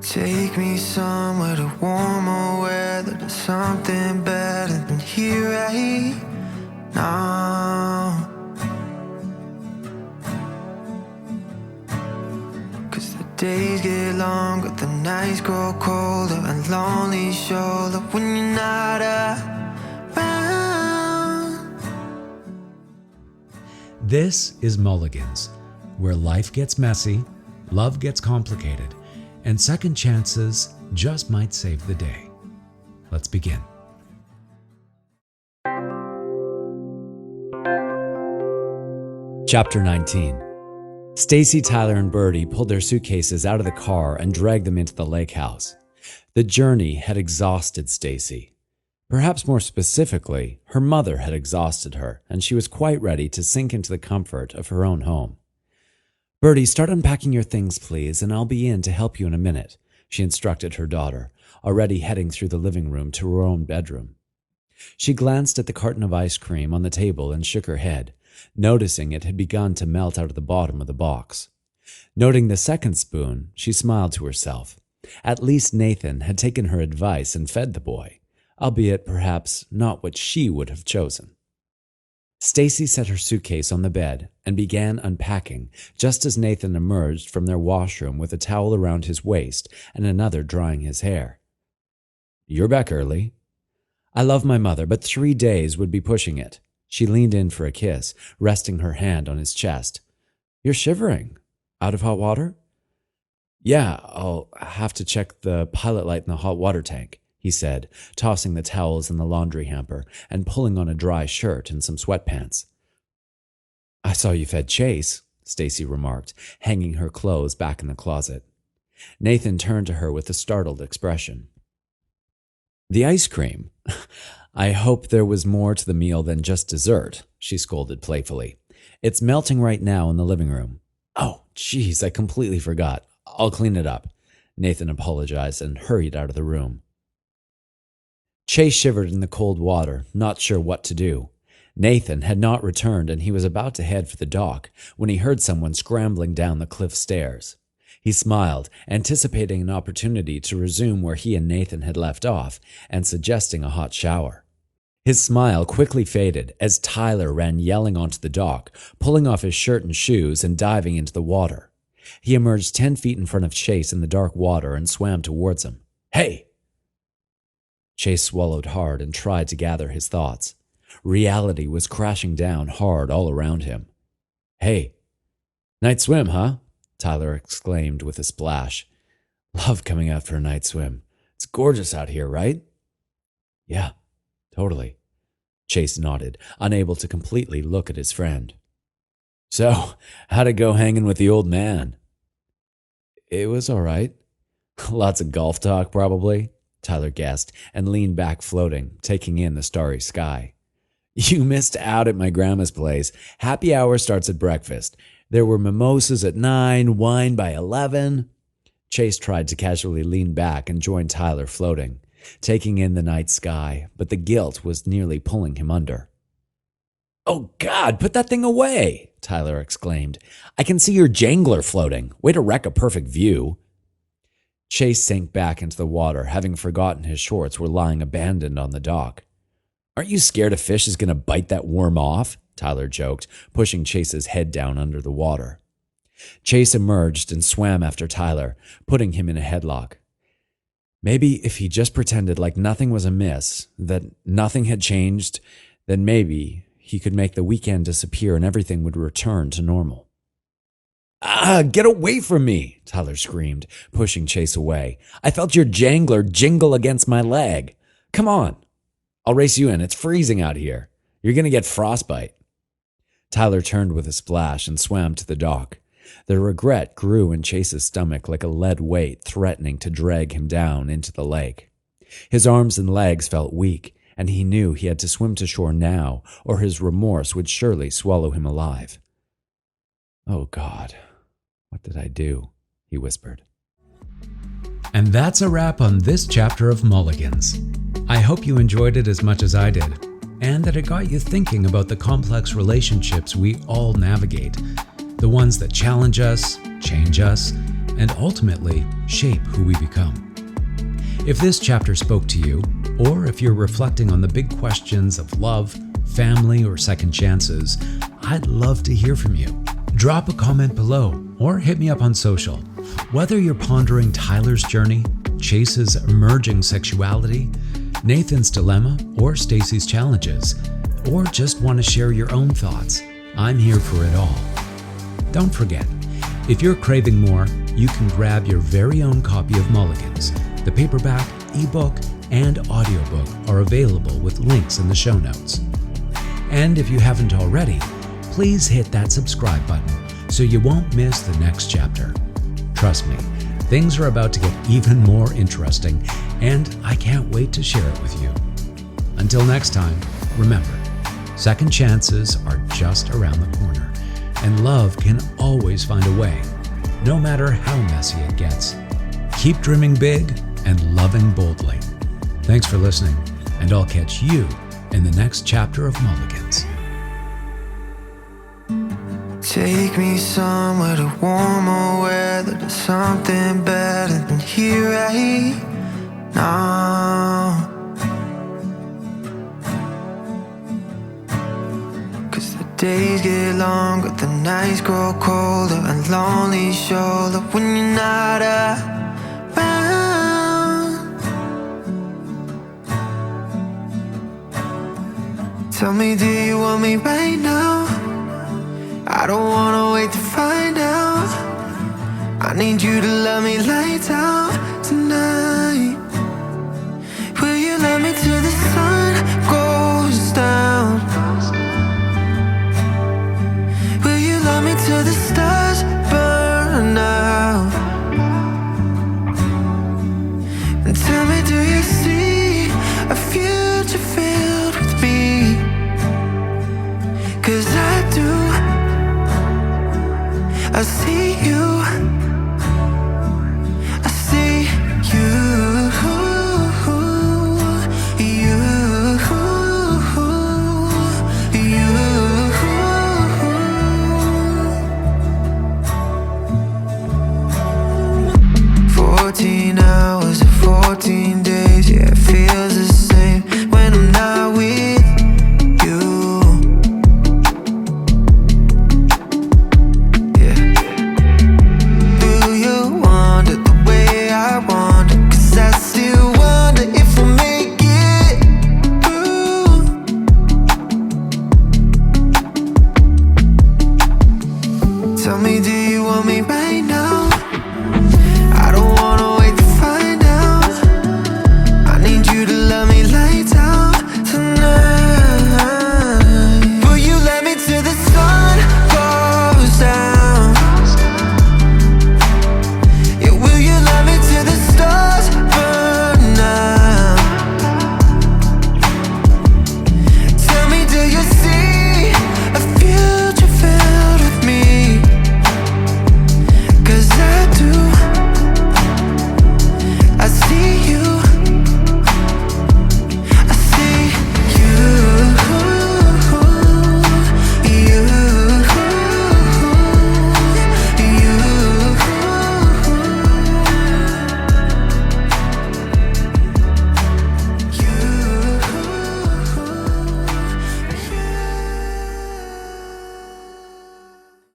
Take me somewhere to warmer weather, to something better than here right now. 'Cause the days get longer, the nights grow colder, a lonely shoulder when you're not around. This is Mulligans, where life gets messy, love gets complicated, and second chances just might save the day. Let's begin. Chapter 19. Stacy, Tyler, and Birdie pulled their suitcases out of the car and dragged them into the lake house. The journey had exhausted Stacy. Perhaps more specifically, her mother had exhausted her, and she was quite ready to sink into the comfort of her own home. "Birdie, start unpacking your things, please, and I'll be in to help you in a minute," she instructed her daughter, already heading through the living room to her own bedroom. She glanced at the carton of ice cream on the table and shook her head, noticing it had begun to melt out of the bottom of the box. Noting the second spoon, she smiled to herself. At least Nathan had taken her advice and fed the boy, albeit perhaps not what she would have chosen. Stacy set her suitcase on the bed and began unpacking just as Nathan emerged from their washroom with a towel around his waist and another drying his hair. "You're back early." "I love my mother, but 3 days would be pushing it." She leaned in for a kiss, resting her hand on his chest. "You're shivering. Out of hot water?" "Yeah, I'll have to check the pilot light in the hot water tank," he said, tossing the towels in the laundry hamper and pulling on a dry shirt and some sweatpants. "I saw you fed Chase," Stacy remarked, hanging her clothes back in the closet. Nathan turned to her with a startled expression. "The ice cream? I hope there was more to the meal than just dessert," she scolded playfully. "It's melting right now in the living room." "Oh, geez, I completely forgot. I'll clean it up," Nathan apologized and hurried out of the room. Chase shivered in the cold water, not sure what to do. Nathan had not returned, and he was about to head for the dock when he heard someone scrambling down the cliff stairs. He smiled, anticipating an opportunity to resume where he and Nathan had left off, and suggesting a hot shower. His smile quickly faded as Tyler ran yelling onto the dock, pulling off his shirt and shoes and diving into the water. He emerged 10 feet in front of Chase in the dark water and swam towards him. "Hey!" Chase swallowed hard and tried to gather his thoughts. Reality was crashing down hard all around him. "Hey, night swim, huh?" Tyler exclaimed with a splash. "Love coming out for a night swim. It's gorgeous out here, right?" "Yeah, totally." Chase nodded, unable to completely look at his friend. "So, how'd it go hanging with the old man?" "It was all right." "Lots of golf talk, probably," Tyler guessed and leaned back floating, taking in the starry sky. "You missed out at my grandma's place. Happy hour starts at breakfast. There were mimosas at 9, wine by 11. Chase tried to casually lean back and join Tyler floating, taking in the night sky, but the guilt was nearly pulling him under. "Oh God, put that thing away!" Tyler exclaimed. "I can see your jangler floating. Way to wreck a perfect view." Chase sank back into the water, having forgotten his shorts were lying abandoned on the dock. "Aren't you scared a fish is going to bite that worm off?" Tyler joked, pushing Chase's head down under the water. Chase emerged and swam after Tyler, putting him in a headlock. Maybe if he just pretended like nothing was amiss, that nothing had changed, then maybe he could make the weekend disappear and everything would return to normal. "Ah, get away from me!" Tyler screamed, pushing Chase away. "I felt your jangler jingle against my leg. Come on. I'll race you in. It's freezing out here. You're going to get frostbite." Tyler turned with a splash and swam to the dock. The regret grew in Chase's stomach like a lead weight threatening to drag him down into the lake. His arms and legs felt weak, and he knew he had to swim to shore now, or his remorse would surely swallow him alive. "Oh God, what did I do?" he whispered. And that's a wrap on this chapter of Mulligans. I hope you enjoyed it as much as I did, and that it got you thinking about the complex relationships we all navigate, the ones that challenge us, change us, and ultimately shape who we become. If this chapter spoke to you, or if you're reflecting on the big questions of love, family, or second chances, I'd love to hear from you. Drop a comment below or hit me up on social. Whether you're pondering Tyler's journey, Chase's emerging sexuality, Nathan's dilemma, or Stacy's challenges, or just want to share your own thoughts, I'm here for it all. Don't forget, if you're craving more, you can grab your very own copy of Mulligans. The paperback, ebook, and audiobook are available with links in the show notes. And if you haven't already, please hit that subscribe button so you won't miss the next chapter. Trust me, things are about to get even more interesting, and I can't wait to share it with you. Until next time, remember, second chances are just around the corner, and love can always find a way, no matter how messy it gets. Keep dreaming big and loving boldly. Thanks for listening, and I'll catch you in the next chapter of Mulligans. Take me somewhere to warmer weather, to something better than here right now. 'Cause the days get longer, the nights grow colder, a lonely shoulder when you're not around. Tell me, do you want me right now? I don't wanna wait to find out. I need you to love me lights out tonight. Will you love me till the sun goes down? Will you love me till the stars burn out? And tell me, do you see a future filled with me? 'Cause I do. I see you, I see you, you, you. 14 hours or 14 days, yeah, it feels